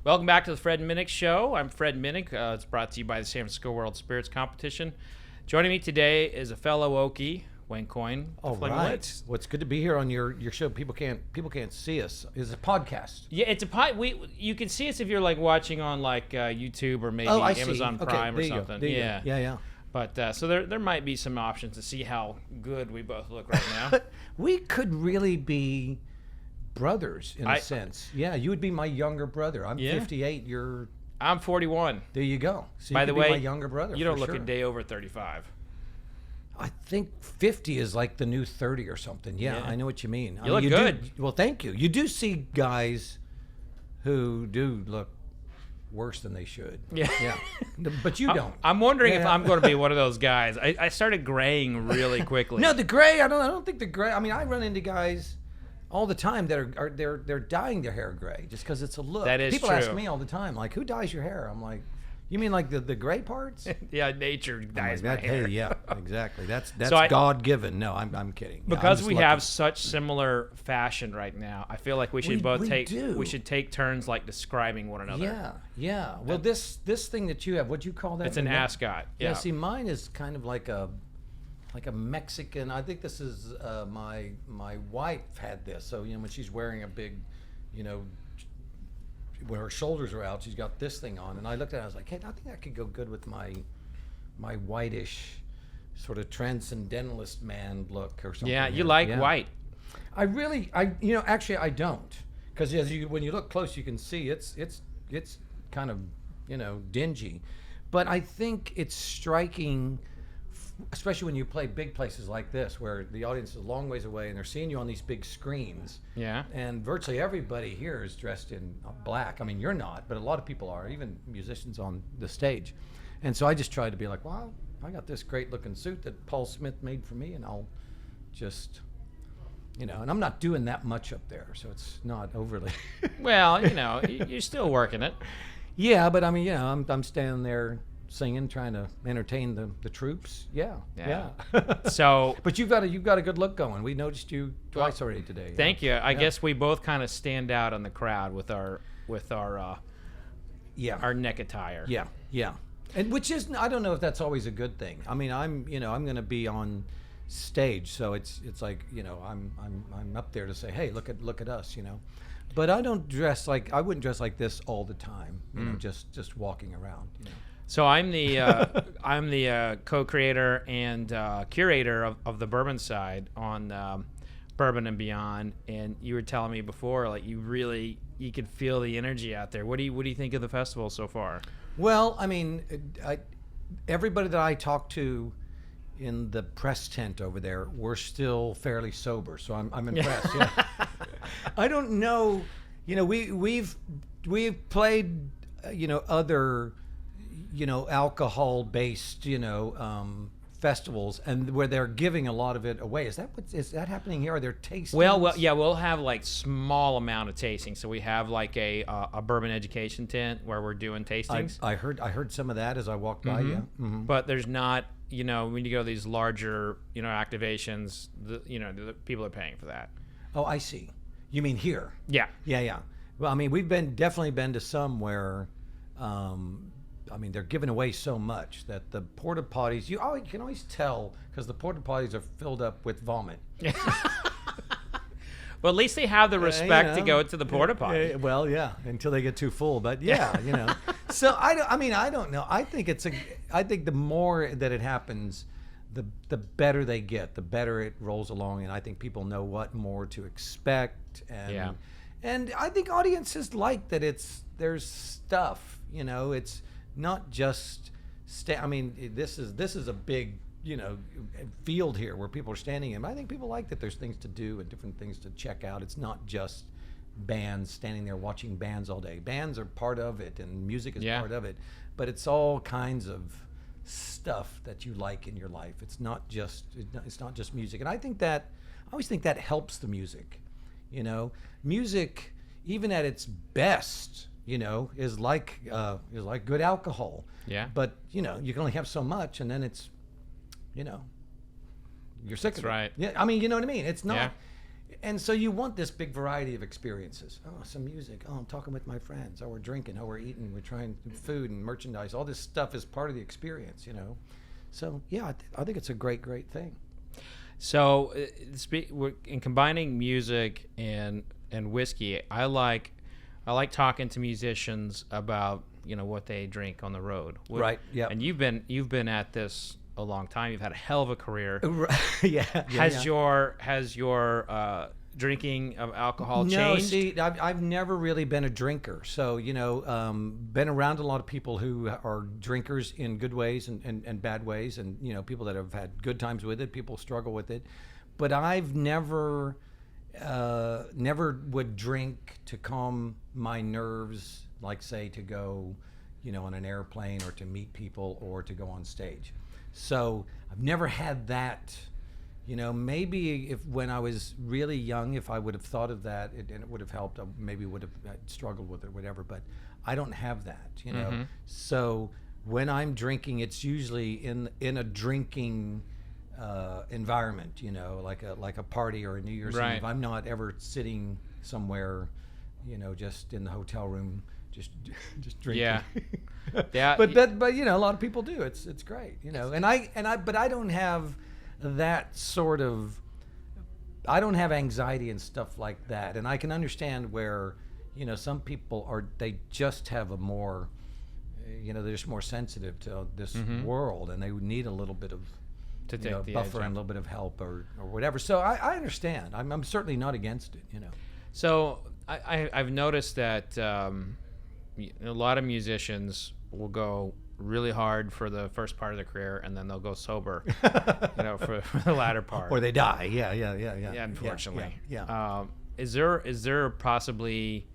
Welcome back to the Fred Minnick Show. I'm Fred Minnick. It's brought to you by the San Francisco World Spirits Competition. Joining me today is a fellow Okie, Wayne Coyne. All right. Well, it's good to be here on your show. People can't see us. It's a podcast. Yeah, it's a you can see us if you're like watching on like YouTube or maybe Amazon Prime or something. Yeah. Yeah. But so there might be some options to see how good we both look right now. We could really be brothers in a sense. Yeah, you would be my younger brother. I'm 58. I'm 41. There you go. So By you the could way, be my younger brother. You don't look a day over 35. I think 50 is like the new 30 or something. Yeah. I know what you mean. You look good. Well, thank you. You do see guys who do look worse than they should. Yeah. But you don't. I'm wondering if I'm going to be one of those guys. I started graying really quickly. No, the gray. I don't think the gray. I mean, I run into guys all the time that are they're dyeing their hair gray just because it's a look. That is People true. ask me all the time, like, who dyes your hair? I'm like, you mean like the gray parts? Yeah, nature dyes my like, hair. Hey, yeah, exactly. That's So God given. No, I'm kidding. Because we lucky. have such similar fashion right now, I feel like we should we should take turns like describing one another. Yeah. Well, this thing that you have, what'd you call that? It's an ascot. Yeah. See, mine is kind of like a Mexican. I think this is my wife had this. So when she's wearing a big, when her shoulders are out, she's got this thing on. And I looked at it, I was like, hey, I think that could go good with my whitish sort of transcendentalist man look or something. Yeah, you like white. Actually I don't, because when you look close, you can see it's kind of dingy, but I think it's striking. Especially when you play big places like this, where the audience is a long ways away and they're seeing you on these big screens. Yeah. And virtually everybody here is dressed in black. I mean, you're not, but a lot of people are, even musicians on the stage. And so I just try to be like, well, I got this great looking suit that Paul Smith made for me, and I'll just, and I'm not doing that much up there, so it's not overly. Well, you're still working it. Yeah, but I mean, I'm standing there singing, trying to entertain the troops. Yeah. So, but you've got a good look going. We noticed you twice already today. Thank you. I guess we both kind of stand out in the crowd with our neck attire. Yeah. And which is, I don't know if that's always a good thing. I mean, I'm going to be on stage, so it's like, I'm up there to say, hey, look at us, But I wouldn't dress like this all the time, just walking around, So I'm the co-creator and curator of the Bourbon side on Bourbon and Beyond. And you were telling me before, like you could feel the energy out there. What do you think of the festival so far? Well, I mean, everybody that I talked to in the press tent over there were still fairly sober, so I'm impressed. Yeah. I don't know. We've played other alcohol-based, festivals, and where they're giving a lot of it away. Is that happening here? Are there tastings? Well, yeah, we'll have like small amount of tasting. So we have like a bourbon education tent where we're doing tastings. I heard some of that as I walked by. Yeah, but there's not. When you go to these larger, activations, the people are paying for that. Oh, I see. You mean here? Yeah. Well, I mean, we've definitely been to some where. They're giving away so much that the porta potties, you can always tell because the porta potties are filled up with vomit. Well, at least they have the respect to go to the porta potty. Well, yeah, until they get too full. But yeah, So I don't know. I think the more that it happens, the better they get, the better it rolls along, and I think people know what more to expect. And I think audiences like that. There's stuff. It's not just this is a big field here where people are standing in. I think people like that there's things to do and different things to check out. It's not just bands standing there watching bands all day. Bands are part of it, and music is part of it, but it's all kinds of stuff that you like in your life. It's not just music, and I always think that helps the music. Music, even at its best, is like good alcohol. Yeah. But you can only have so much, and then it's, you're sick of it. Right. Yeah. I mean, you know what I mean. It's not. Yeah. And so you want this big variety of experiences. Oh, some music. Oh, I'm talking with my friends. Oh, we're drinking. Oh, we're eating. We're trying food and merchandise. All this stuff is part of the experience, you know. So yeah, I think it's a great thing. So, in combining music and whiskey, I like talking to musicians about what they drink on the road. Right. Yeah. And you've been at this a long time. You've had a hell of a career. Yeah. Has your drinking of alcohol changed? No, see, I've never really been a drinker. So, been around a lot of people who are drinkers in good ways and bad ways, and, people that have had good times with it, people struggle with it. But I've never would drink to calm my nerves, like, say, to go, on an airplane or to meet people or to go on stage. So I've never had that. Maybe if when I was really young, if I would have thought of that, and it would have helped, I maybe would have struggled with it or whatever, but I don't have that, Mm-hmm. So when I'm drinking, it's usually in a drinking environment, like a party or a New Year's Right. Eve. I'm not ever sitting somewhere, just in the hotel room, just drinking. Yeah. Yeah. But a lot of people do. It's great, but I don't have that sort of, I don't have anxiety and stuff like that, and I can understand where some people they just have a more, they're just more sensitive to this Mm-hmm. world, and they would need a little bit of To take the buffer edge and a off. little bit of help or whatever. So I understand. I'm certainly not against it. So I've noticed that a lot of musicians will go really hard for the first part of their career, and then they'll go sober, for the latter part. Or they die. Yeah. Yeah, unfortunately. Yeah. Is there possibly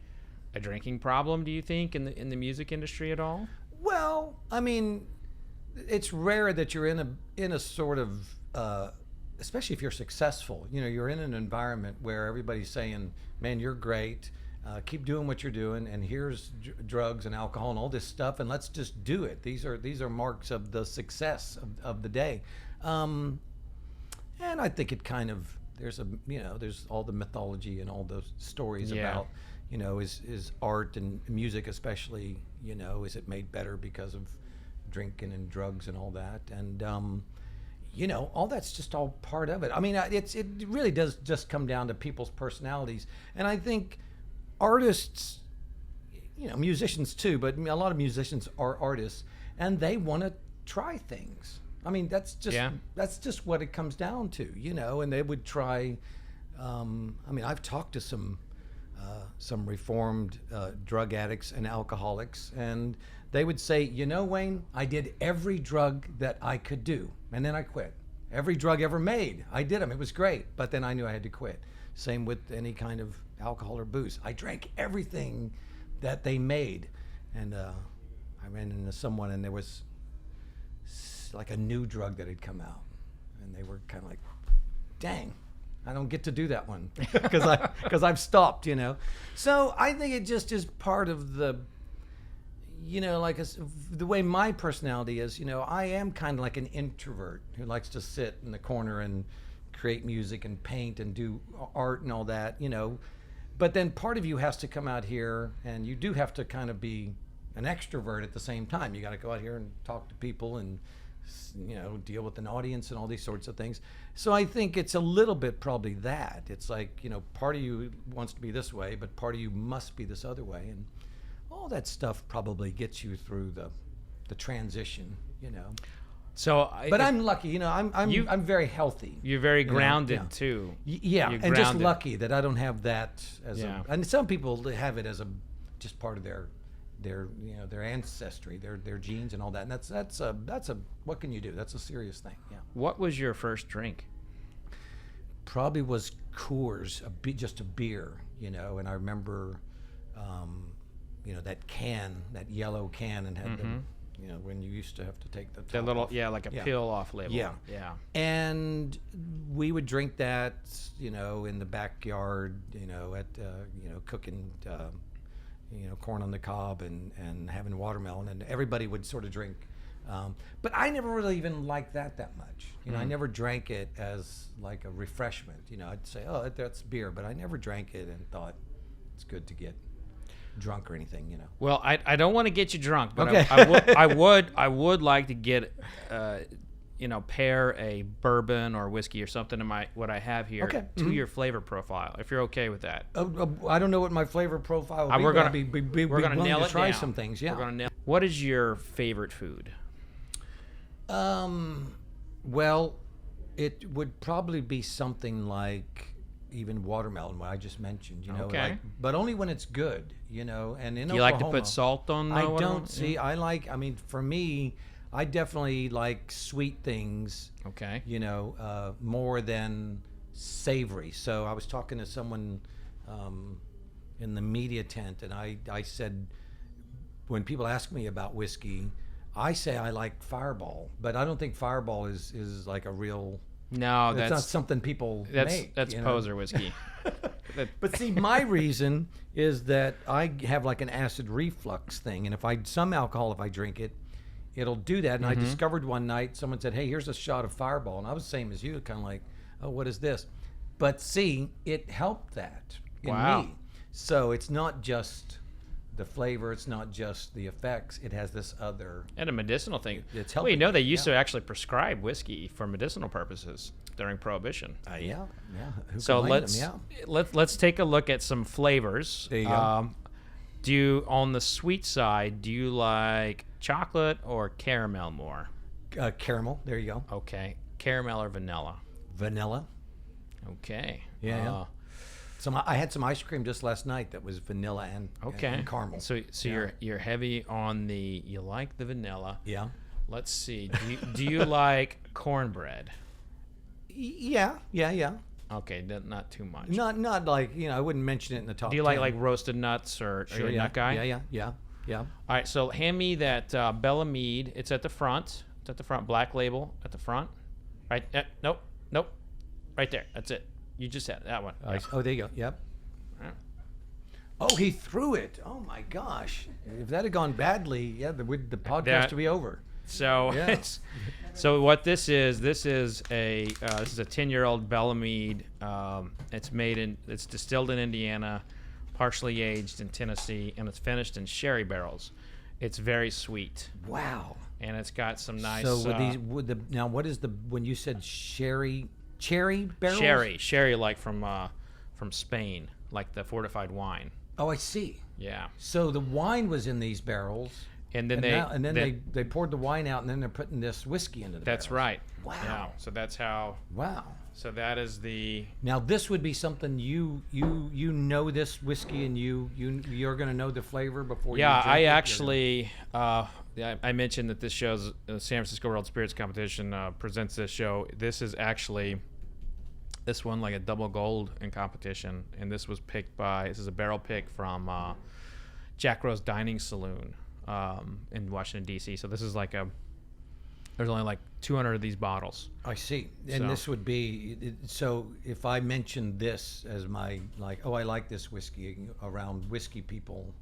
a drinking problem, do you think, in the music industry at all? Well, I mean, it's rare that you're in a sort of, especially if you're successful. You're in an environment where everybody's saying, "Man, you're great. Keep doing what you're doing, and here's drugs and alcohol and all this stuff, and let's just do it." These are marks of the success of the day, and I think it kind of there's all the mythology and all those stories Yeah. about is art and music especially is it made better because of drinking and drugs and all that, and all that's just all part of it. I mean, it really does just come down to people's personalities, and I think artists, musicians too, but a lot of musicians are artists, and they want to try things. I mean, that's just what it comes down to, and they would try. I mean, I've talked to some reformed drug addicts and alcoholics, and they would say, Wayne, I did every drug that I could do, and then I quit. Every drug ever made, I did them. It was great, but then I knew I had to quit. Same with any kind of alcohol or booze. I drank everything that they made, and I ran into someone, and there was like a new drug that had come out, and they were kind of like, "Dang, I don't get to do that one because I've stopped." So I think it just is part of the, the way my personality is. I am kind of like an introvert who likes to sit in the corner and create music and paint and do art and all that, but then part of you has to come out here, and you do have to kind of be an extrovert at the same time. You got to go out here and talk to people and deal with an audience and all these sorts of things. So I think it's a little bit probably that it's like, part of you wants to be this way, but part of you must be this other way, and all that stuff probably gets you through the transition. So, But I'm lucky, I'm very healthy. You're very grounded yeah. too. Yeah, You're and just grounded. lucky that I don't have that as Yeah. and some people have it as just part of their ancestry, their genes and all that. And that's a what can you do? That's a serious thing. Yeah. What was your first drink? Probably was Coors, just a beer, and I remember that yellow can, and had the when you used to have to take the top That little, off. like a peel off label. Yeah. Yeah. And we would drink that, in the backyard, at, cooking, corn on the cob and having watermelon, and everybody would sort of drink But I never really even liked that much. You know, I Mm. never drank it as like a refreshment. You know, I'd say, oh, that's beer, but I never drank it and thought it's good to get drunk or anything. You know. Well, I don't want to get you drunk, but Okay. I would like to get pair a bourbon or whiskey or something in what I have here Okay. to your flavor profile, if you're okay with that. I don't know what my flavor profile will be. We're but gonna I'd be we're gonna willing nail to it try down. some things. Yeah. We're gonna nail. What is your favorite food? Well, it would probably be something like even watermelon, what I just mentioned. You know, Okay. like, but only when it's good. You know, and in Do you like to Oklahoma, put salt on? I watermelon? don't see. I like. I mean, for me, I definitely like sweet things. Okay. You know, more than savory. So I was talking to someone in the media tent, and I said, when people ask me about whiskey, I say I like Fireball, but I don't think Fireball is like a real. No, It's not that's something people make. that's you know? poser whiskey. But see, my reason is that I have like an acid reflux thing, and if some alcohol, if I drink it, it'll do that. And I discovered one night, someone said, "Hey, here's a shot of Fireball," and I was the same as you, kind of like, "Oh, what is this?" But see, it helped that in Wow. me. So it's not just the flavor, it's not just the effects. It has this other. And a medicinal thing. It's Well, you helping know, me, they used yeah. to actually prescribe whiskey for medicinal purposes during Prohibition. Yeah. Who So could blame them? let's take a look at some flavors. There you go. Do you, on the sweet side, do you like chocolate or caramel more? Caramel. There you go. Okay, caramel or vanilla? Vanilla. Okay. Yeah. I had some ice cream just last night that was vanilla and caramel. So Yeah. you're heavy on you like the vanilla. Yeah. Let's see. Do you like cornbread? Yeah. Okay, not too much. Not like, you know, I wouldn't mention it in the top Do you 10. like roasted nuts or are you a yeah. nut guy? Yeah. All right, so hand me that Bella Mead. It's at the front. It's at the front. Black label at the front. Right. Nope. Right there. That's it. You just had that one. Yeah. Oh, there you go. Yep. Yeah. Oh, he threw it. Oh my gosh. If that had gone badly, yeah, the podcast That- would be over. So Yeah. so what this is a 10-year-old Bella Mead. It's distilled in Indiana, partially aged in Tennessee, and it's finished in sherry barrels. It's very sweet, Wow. and it's got some nice. So now what is when you said cherry barrels? Sherry like from Spain, like the fortified wine. Oh, I see. Yeah. So the wine was in these barrels. And then they poured the wine out, and then they're putting this whiskey into the That's barrels. right. Wow. Yeah. So that's how. Wow. So that is the. Now this would be something you know this whiskey, and you're going to know the flavor before. Yeah, you drink I it? actually. I mentioned that this show's San Francisco World Spirits Competition presents this show. This won like a double gold in competition, and this was picked by. This is a barrel pick from Jack Rose Dining Saloon in Washington D.C. So this is like there's only like 200 of these bottles. I see, and So- this would be so. If I mentioned this as my I like this whiskey around whiskey people.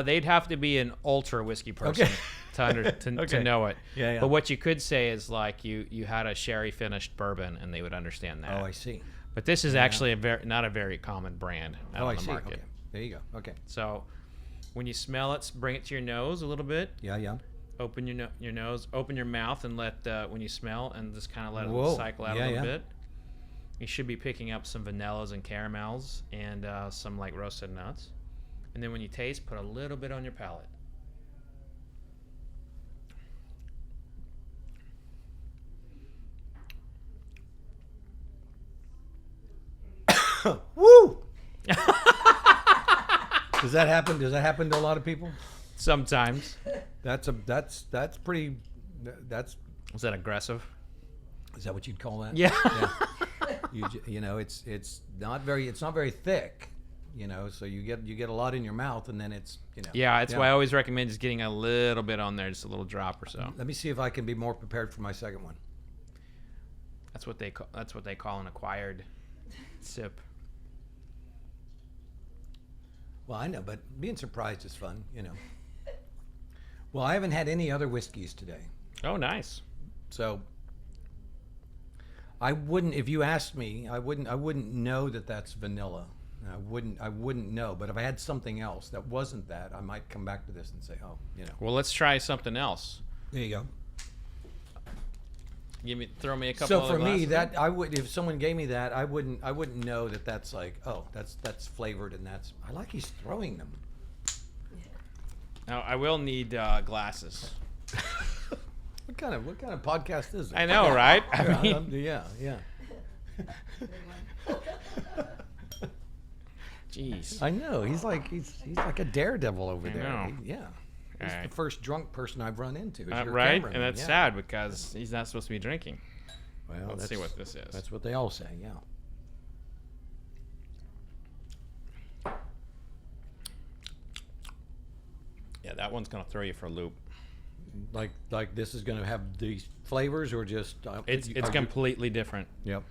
They'd have to be an ultra whiskey person to Okay. know it. Yeah. But what you could say is like you had a sherry finished bourbon, and they would understand that. Oh, I see. But this is actually not a very common brand out Oh, on I the see. market. Okay. There you go. Okay. So when you smell it, bring it to your nose a little bit. Yeah. Open your nose, open your mouth, and let when you smell, and just kind of let Whoa. it cycle out Yeah, a little yeah. bit. You should be picking up some vanillas and caramels and some like roasted nuts. And then when you taste, put a little bit on your palate. Woo! Does that happen? Does that happen to a lot of people? Sometimes. That's pretty. That's Was that aggressive? is that what you'd call that? Yeah. You know, it's not very thick. You know, so you get a lot in your mouth, and then it's Yeah, that's why I always recommend just getting a little bit on there, just a little drop or so. Let me see if I can be more prepared for my second one. That's what they call an acquired sip. Well, I know, but being surprised is fun, you know. Well, I haven't had any other whiskeys today, Oh, nice. so I wouldn't. If you asked me, I wouldn't know that that's vanilla. I wouldn't know. But if I had something else that wasn't that, I might come back to this and say, oh, Well, let's try something else. there you go. Throw me a couple. So other for me, glasses. that I would, if someone gave me that, I wouldn't know that that's like, oh, that's flavored and that's. I like he's throwing them. Now, I will need glasses. What kind of podcast is it? I know, right? I mean, yeah. jeez. I know. He's like a daredevil over I there. know. Yeah. He's All right. the first drunk person I've run into. is your Right, cameraman, and that's yeah. sad because he's not supposed to be drinking. Well, Let's see what this is. That's what they all say. Yeah. Yeah, that one's gonna throw you for a loop. Like this is going to have these flavors or just. It's completely different, Yep.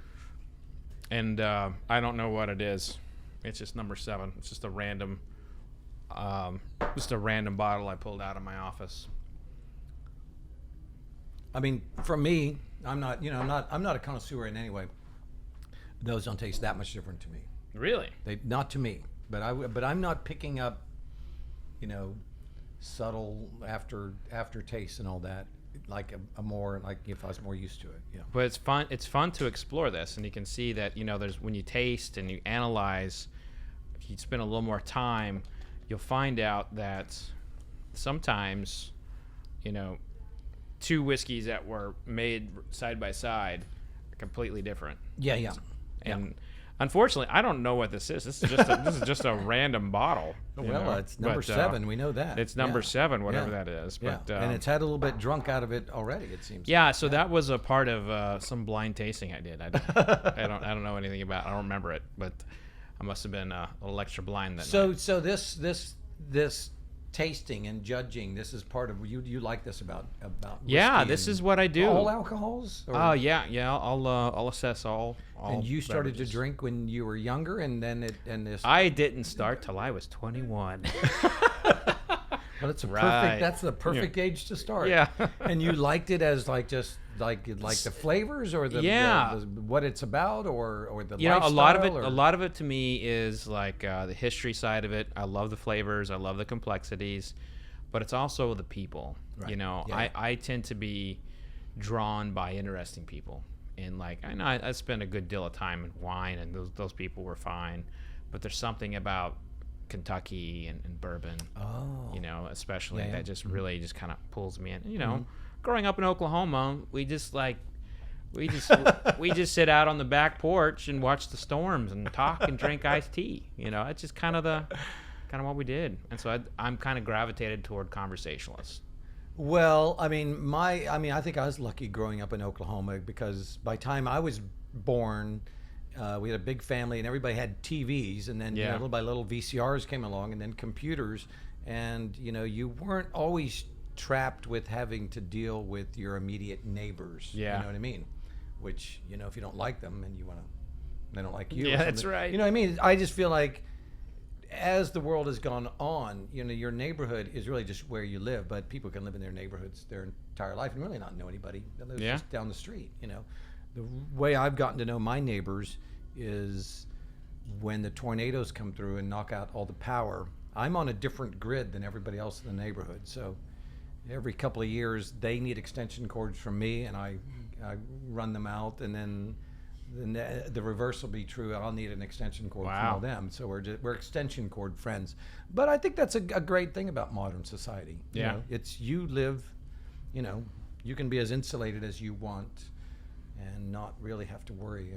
and I don't know what it is. It's just number 7. It's just a random bottle I pulled out of my office. I mean, for me, I'm not a connoisseur in any way. Those don't taste that much different to me. Really? Not to me, but I'm not picking up, subtle aftertaste and all that, like a more like if I was more used to it. Yeah. But it's fun. It's fun to explore this, and you can see that there's when you taste and you analyze. If you spend a little more time, you'll find out that sometimes, two whiskeys that were made side by side are completely different. Yeah. And unfortunately, I don't know what this is. This is just a random bottle. Well, it's number 7. We know that. It's number 7, whatever Yeah. that is. Yeah. But And it's had a little bit drunk out of it already. It seems. yeah, so that was a part of some blind tasting I did. I don't know anything about. I don't remember it, but I must have been a little extra blind that night. So this tasting and judging, this is part of you like this about Yeah, whiskey this and is what I do. all alcohols. Or- Oh yeah. I'll assess all. And you started beverages. to drink when you were younger, and then this. I didn't start till I was 21. Well, it's Right. That's the perfect age to start. Yeah. And you liked it as like just like the flavors or the Yeah. what it's about or the a lot of it. lifestyle, or- A lot of it to me is like the history side of it. I love the flavors. I love the complexities, but it's also the people. Right. I tend to be drawn by interesting people, and like I know I spent a good deal of time in wine, and those people were fine, but there's something about Kentucky and bourbon, especially Yeah, yeah. that just really just kind of pulls me in. Growing up in Oklahoma, we just sit out on the back porch and watch the storms and talk and drink iced tea. It's just kind of what we did, and so I'm kind of gravitated toward conversationalists. Well, I think I was lucky growing up in Oklahoma because by the time I was born, we had a big family and everybody had TVs, and then Yeah. little by little VCRs came along, and then computers, and you weren't always trapped with having to deal with your immediate neighbors. Yeah. You know what I mean? Which if you don't like them and they don't like you. or Yeah, that's something. right. You know what I mean? I just feel like as the world has gone on, your neighborhood is really just where you live, but people can live in their neighborhoods their entire life and really not know anybody that lives Yeah. just down the street. The way I've gotten to know my neighbors is when the tornadoes come through and knock out all the power. I'm on a different grid than everybody else in the neighborhood, so every couple of years they need extension cords from me, and I run them out, and then the reverse will be true. I'll need an extension cord from Wow. all them. So we're extension cord friends. But I think that's a great thing about modern society. Yeah. It's you live, you can be as insulated as you want, and not really have to worry.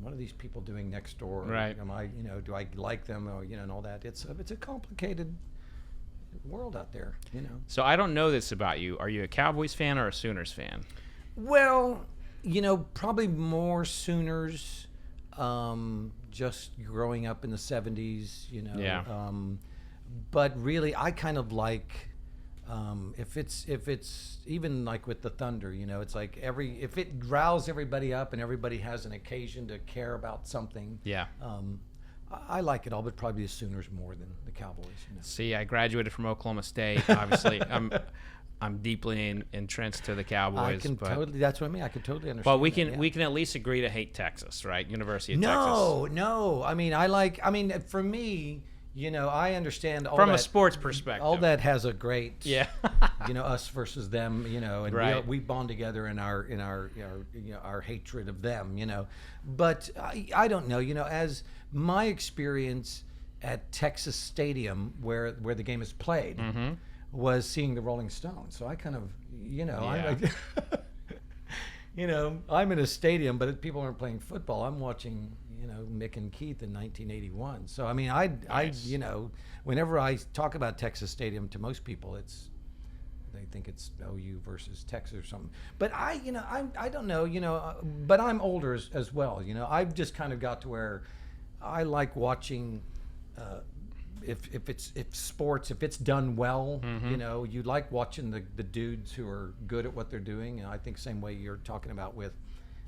What are these people doing next door? Right. Am I, do I like them? Or and all that. It's a complicated world out there. So I don't know this about you. Are you a Cowboys fan or a Sooners fan? Well, probably more Sooners. Just growing up in the 70s, Yeah. But really, I kind of like if it's even like with the Thunder, it's like if it riles everybody up and everybody has an occasion to care about something. Yeah. I like it all, but probably the Sooners more than the Cowboys. See, I graduated from Oklahoma State. Obviously, I'm deeply entrenched to the Cowboys. I can totally. That's what I mean. I can totally understand. But we that, can at least agree to hate Texas, right? University of No, Texas. no. I mean, for me, I understand all From that, a sports perspective. all that has a great, Yeah. us versus them, and Right. we bond together in our hatred of them, But I don't know, as my experience at Texas Stadium, where the game is played, was seeing the Rolling Stones. So I kind of, I'm in a stadium, but people aren't playing football. I'm watching, Mick and Keith in 1981. So I mean, Nice. whenever I talk about Texas Stadium to most people, they think it's OU versus Texas or something. But I don't know, but I'm older as well. I've just kind of got to where I like watching. If it's done well, you like watching the dudes who are good at what they're doing, and I think same way you're talking about with,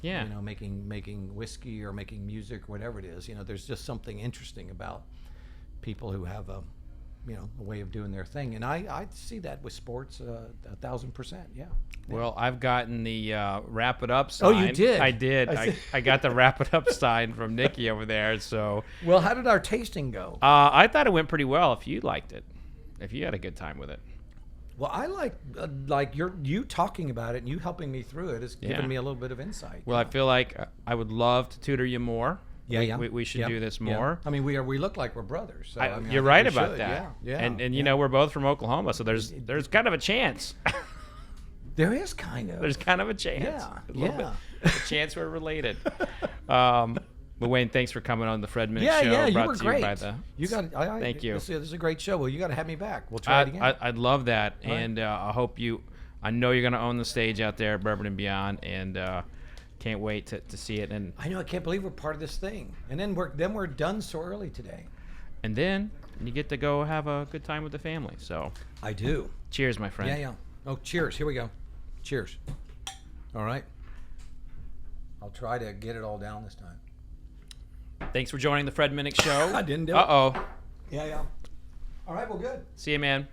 making whiskey or making music or whatever it is. There's just something interesting about people who have a way of doing their thing, and I see that with sports 1,000%. Yeah. Well, I've gotten the wrap it up sign. Oh, you did? I did. I got the wrap it up sign from Nikki over there. So. Well, how did our tasting go? I thought it went pretty well. If you liked it, if you had a good time with it. Well, I like you talking about it and you helping me through it has given me a little bit of insight. Well, I feel like I would love to tutor you more. Yeah. We should do this more. I mean, we look like we're brothers. So, I you're think right we about should. that. Yeah. And we're both from Oklahoma, so there's kind of a chance. There is kind of. There's kind of a chance. Yeah. A little bit. A chance we're related. But Wayne, thanks for coming on the Fred Minnick Show. Yeah, you brought were to great. You by the, Thank you. This is a great show. Well, you got to have me back. We'll try it again. I'd love that, All right. and I know you're going to own the stage out there at Bourbon and Beyond, and can't wait to see it. And I know. I can't believe we're part of this thing. And then we're done so early today. And then you get to go have a good time with the family. So I do. cheers, my friend. Yeah. Oh, cheers. Here we go. Cheers. All right. I'll try to get it all down this time. Thanks for joining the Fred Minnick Show. I didn't do it. Uh-oh. Yeah. All right. Well, good. See you, man.